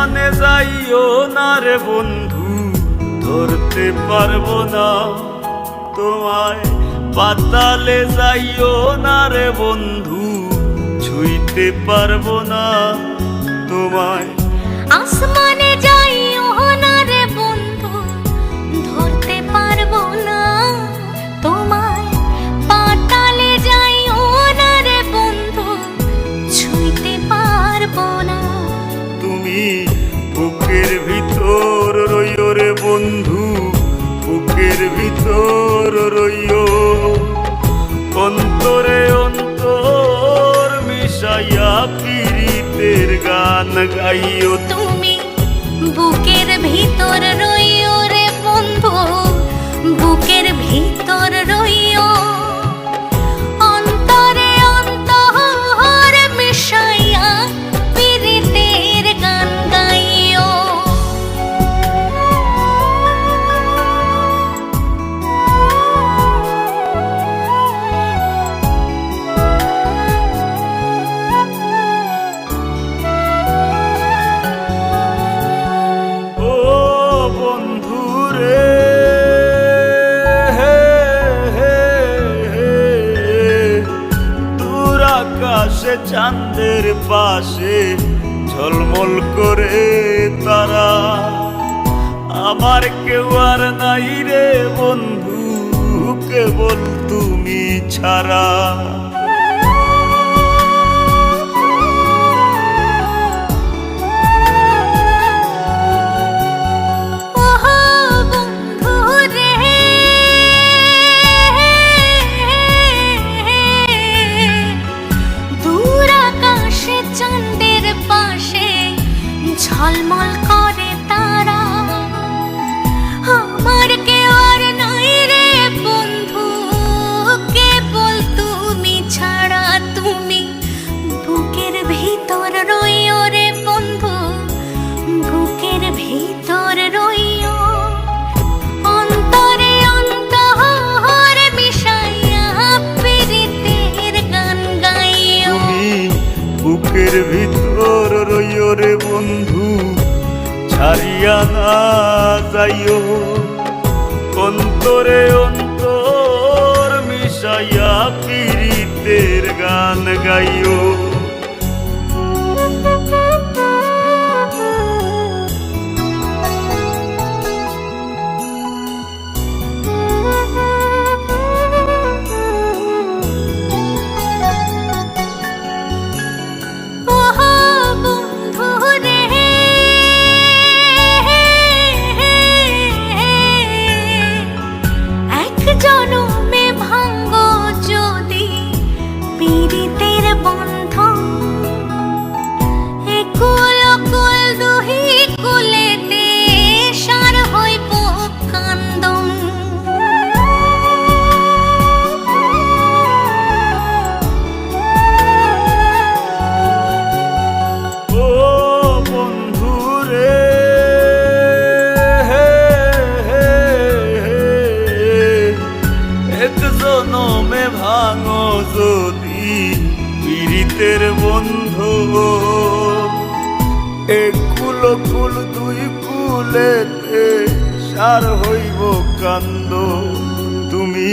আসমানে যাইও না রে বন্ধু, ধরতে পারবো না তোমায়। পাতালে যাইও না রে বন্ধু, ছুঁইতে পারবো না তোমায়। আসমানে যাইও না রে বন্ধু, ধরতে পারবো না তোমায়। পাতালে যাইও না রে বন্ধু, ছুঁইতে পারবো না। তুমি বুকের ভিতর রইও রে বন্ধু, বুকের ভিতর রইও। অন্তরে অন্তর মিশাইয়া পীড়িতের গান গাইও। তুমি বুকের ভিতর রইও রে বন্ধু, বুকের ভিতর রইও। অন্তরে অন্তর মিশাইয়া পীড়িতের গান গাইও। আকাশে চাঁদের পাশে ঝলমল করে তারা, আমার কেউ আর নাই রে বন্ধু, কেবল তুমি ছাড়া। চাঁদের পাশে ঝলমল করে তারা, আমার কেউ আর নাই রে বন্ধু, কেবল তুমি ছাড়া। তুমি বুকের ভিতর রইও রে বন্ধু, বুকের ভিতর রইও। অন্তরে অন্তর মিশাইয়া পীড়িতের গান গাইও। বুকের ভিতর রইও রে বন্ধু, ছাড়িয়া না যাইও। অন্তরে অন্তর মিশাইয়া পীড়িতের গান গাইও। জনমে ভাঙ্গো যদি পীড়িতের বন্ধন, একুল কুল দুহি কুলেতে সার হইব কান্দন। ও বন্ধু রে, জনমে ভাঙো যদি পীড়িতের বন্ধু, এক কুল কুল দুই কুলেতে সার হইব কান্দ। তুমি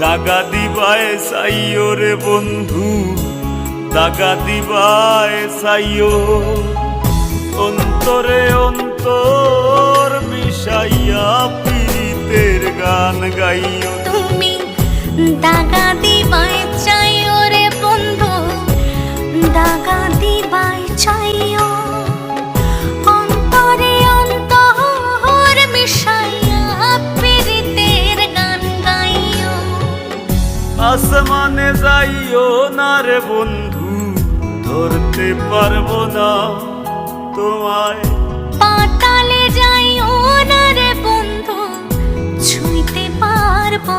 দাগা দিবায় চাইও রে বন্ধু, দাগা দিবায় চাইও। অন্তরে অন্তর মিশাইয়া পীড়িতের গান গাইও। তুমি দাগা দিবাই চাইও রে বন্ধু, দাগা দিবাই চাইও। অন্তরে অন্তর মিশাইয়া পীড়িতের গান গাইও। আসমানে যাইও না রে বন্ধু, ধরতে পারবো না তোমায়। পাতালে যাইও না রে বন্ধু, ছুঁইতে পারবো